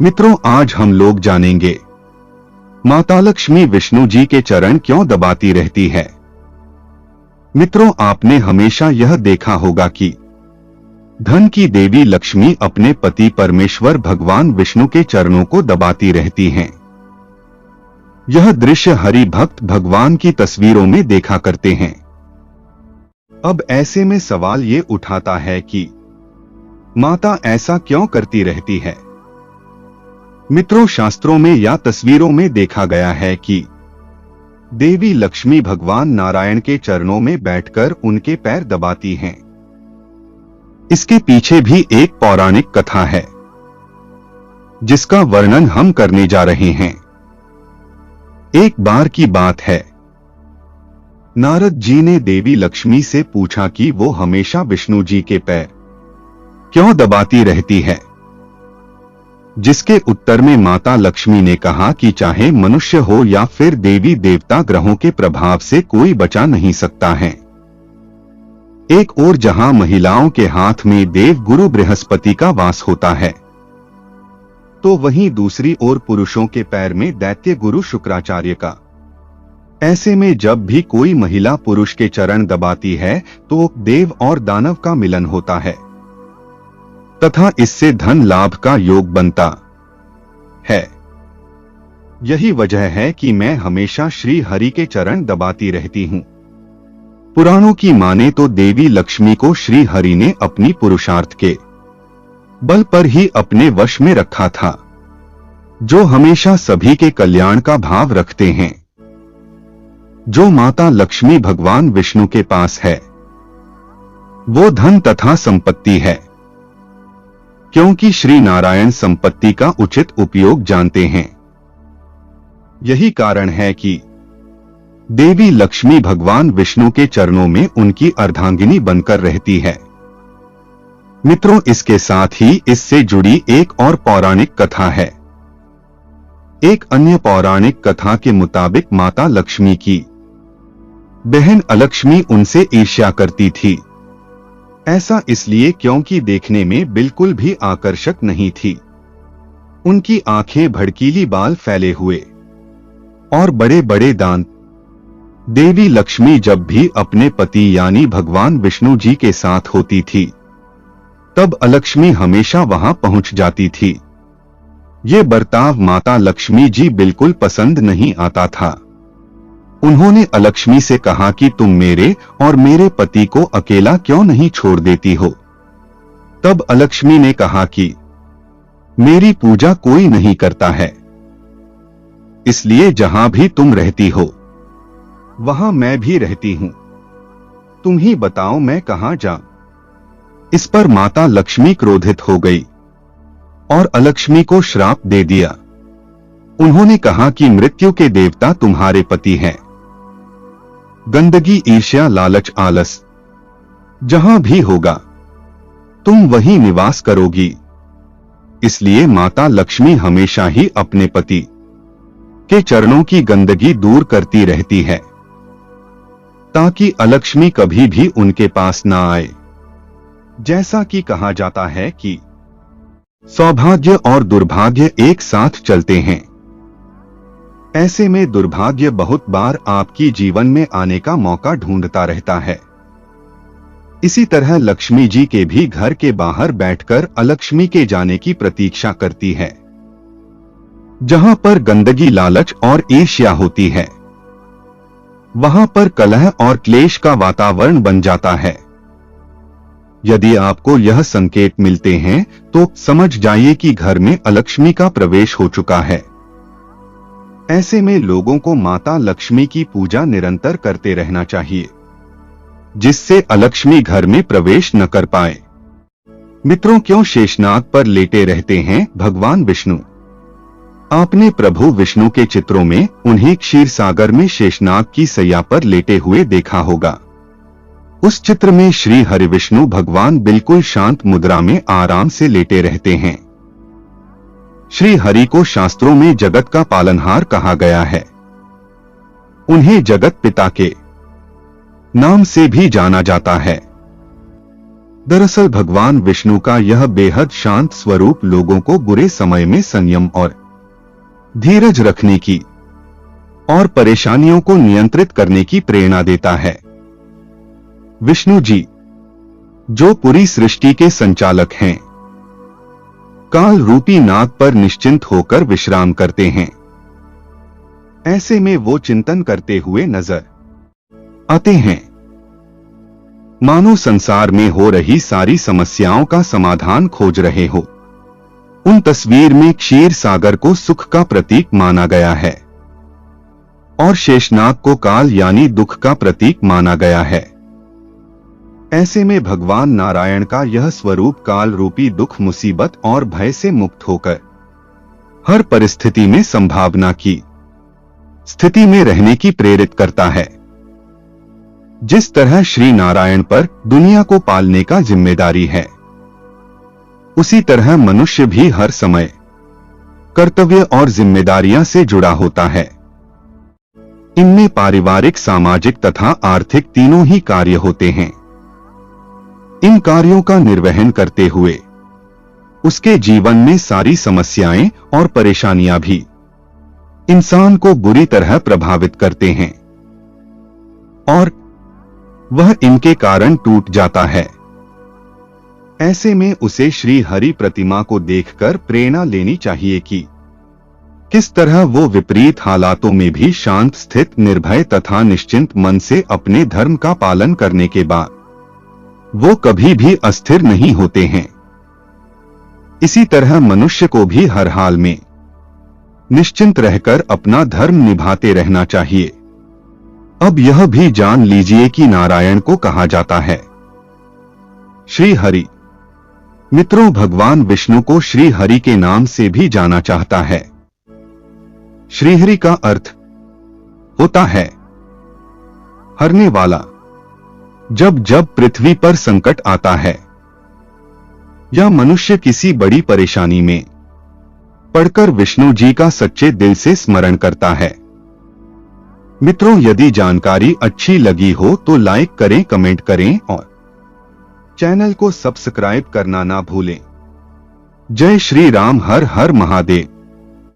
मित्रों, आज हम लोग जानेंगे माता लक्ष्मी विष्णु जी के चरण क्यों दबाती रहती है। मित्रों, आपने हमेशा यह देखा होगा कि धन की देवी लक्ष्मी अपने पति परमेश्वर भगवान विष्णु के चरणों को दबाती रहती हैं। यह दृश्य हरि भक्त भगवान की तस्वीरों में देखा करते हैं। अब ऐसे में सवाल ये उठाता है कि माता ऐसा क्यों करती रहती है। मित्रों, शास्त्रों में या तस्वीरों में देखा गया है कि देवी लक्ष्मी भगवान नारायण के चरणों में बैठकर उनके पैर दबाती हैं। इसके पीछे भी एक पौराणिक कथा है जिसका वर्णन हम करने जा रहे हैं। एक बार की बात है, नारद जी ने देवी लक्ष्मी से पूछा कि वो हमेशा विष्णु जी के पैर क्यों दबाती रहती है, जिसके उत्तर में माता लक्ष्मी ने कहा कि चाहे मनुष्य हो या फिर देवी देवता, ग्रहों के प्रभाव से कोई बचा नहीं सकता है। एक ओर जहां महिलाओं के हाथ में देव गुरु बृहस्पति का वास होता है, तो वहीं दूसरी ओर पुरुषों के पैर में दैत्य गुरु शुक्राचार्य का। ऐसे में जब भी कोई महिला पुरुष के चरण दबाती है तो देव और दानव का मिलन होता है तथा इससे धन लाभ का योग बनता है। यही वजह है कि मैं हमेशा श्री हरि के चरण दबाती रहती हूं। पुराणों की माने तो देवी लक्ष्मी को श्री हरि ने अपनी पुरुषार्थ के बल पर ही अपने वश में रखा था, जो हमेशा सभी के कल्याण का भाव रखते हैं। जो माता लक्ष्मी भगवान विष्णु के पास है वो धन तथा संपत्ति है, क्योंकि श्री नारायण संपत्ति का उचित उपयोग जानते हैं। यही कारण है कि देवी लक्ष्मी भगवान विष्णु के चरणों में उनकी अर्धांगिनी बनकर रहती है। मित्रों, इसके साथ ही इससे जुड़ी एक और पौराणिक कथा है। एक अन्य पौराणिक कथा के मुताबिक माता लक्ष्मी की बहन अलक्ष्मी उनसे ईर्ष्या करती थी। ऐसा इसलिए क्योंकि देखने में बिल्कुल भी आकर्षक नहीं थी। उनकी आंखें भड़कीली, बाल फैले हुए और बड़े बड़े दांत। देवी लक्ष्मी जब भी अपने पति यानी भगवान विष्णु जी के साथ होती थी तब अलक्ष्मी हमेशा वहां पहुंच जाती थी। ये बर्ताव माता लक्ष्मी जी बिल्कुल पसंद नहीं आता था। उन्होंने अलक्ष्मी से कहा कि तुम मेरे और मेरे पति को अकेला क्यों नहीं छोड़ देती हो। तब अलक्ष्मी ने कहा कि मेरी पूजा कोई नहीं करता है, इसलिए जहां भी तुम रहती हो वहां मैं भी रहती हूं। तुम ही बताओ मैं कहां जाऊं। इस पर माता लक्ष्मी क्रोधित हो गई और अलक्ष्मी को श्राप दे दिया। उन्होंने कहा कि मृत्यु के देवता तुम्हारे पति हैं। गंदगी, ईर्ष्या, लालच, आलस जहां भी होगा तुम वहीं निवास करोगी। इसलिए माता लक्ष्मी हमेशा ही अपने पति के चरणों की गंदगी दूर करती रहती है ताकि अलक्ष्मी कभी भी उनके पास ना आए। जैसा कि कहा जाता है कि सौभाग्य और दुर्भाग्य एक साथ चलते हैं। ऐसे में दुर्भाग्य बहुत बार आपकी जीवन में आने का मौका ढूंढता रहता है। इसी तरह लक्ष्मी जी के भी घर के बाहर बैठकर अलक्ष्मी के जाने की प्रतीक्षा करती है। जहां पर गंदगी, लालच और ईर्ष्या होती है वहां पर कलह और क्लेश का वातावरण बन जाता है। यदि आपको यह संकेत मिलते हैं तो समझ जाइए कि घर में अलक्ष्मी का प्रवेश हो चुका है। ऐसे में लोगों को माता लक्ष्मी की पूजा निरंतर करते रहना चाहिए, जिससे अलक्ष्मी घर में प्रवेश न कर पाए। मित्रों, क्यों शेषनाग पर लेटे रहते हैं भगवान विष्णु। आपने प्रभु विष्णु के चित्रों में उन्हें क्षीर सागर में शेषनाग की सैया पर लेटे हुए देखा होगा। उस चित्र में श्री हरि विष्णु भगवान बिल्कुल शांत मुद्रा में आराम से लेटे रहते हैं। श्री हरि को शास्त्रों में जगत का पालनहार कहा गया है। उन्हें जगत पिता के नाम से भी जाना जाता है। दरअसल भगवान विष्णु का यह बेहद शांत स्वरूप लोगों को बुरे समय में संयम और धीरज रखने की और परेशानियों को नियंत्रित करने की प्रेरणा देता है। विष्णु जी, जो पूरी सृष्टि के संचालक हैं, काल रूपी नाग पर निश्चिंत होकर विश्राम करते हैं। ऐसे में वो चिंतन करते हुए नजर आते हैं, मानो संसार में हो रही सारी समस्याओं का समाधान खोज रहे हो। उन तस्वीर में क्षीर सागर को सुख का प्रतीक माना गया है और शेषनाग को काल यानी दुख का प्रतीक माना गया है। ऐसे में भगवान नारायण का यह स्वरूप काल रूपी दुख, मुसीबत और भय से मुक्त होकर हर परिस्थिति में संभावना की स्थिति में रहने की प्रेरित करता है। जिस तरह श्री नारायण पर दुनिया को पालने का जिम्मेदारी है, उसी तरह मनुष्य भी हर समय कर्तव्य और जिम्मेदारियां से जुड़ा होता है। इनमें पारिवारिक, सामाजिक तथा आर्थिक तीनों ही कार्य होते हैं। इन कार्यों का निर्वहन करते हुए उसके जीवन में सारी समस्याएं और परेशानियां भी इंसान को बुरी तरह प्रभावित करते हैं और वह इनके कारण टूट जाता है। ऐसे में उसे श्री हरि प्रतिमा को देखकर प्रेरणा लेनी चाहिए कि किस तरह वो विपरीत हालातों में भी शांत, स्थित, निर्भय तथा निश्चिंत मन से अपने धर्म का पालन करने के बाद वो कभी भी अस्थिर नहीं होते हैं। इसी तरह मनुष्य को भी हर हाल में निश्चिंत रहकर अपना धर्म निभाते रहना चाहिए। अब यह भी जान लीजिए कि नारायण को कहा जाता है श्री हरि। मित्रों, भगवान विष्णु को श्री हरि के नाम से भी जाना चाहता है। श्रीहरि का अर्थ होता है हरने वाला। जब जब पृथ्वी पर संकट आता है या मनुष्य किसी बड़ी परेशानी में पड़कर विष्णु जी का सच्चे दिल से स्मरण करता है। मित्रों, यदि जानकारी अच्छी लगी हो तो लाइक करें, कमेंट करें और चैनल को सब्सक्राइब करना ना भूलें। जय श्री राम। हर हर महादेव।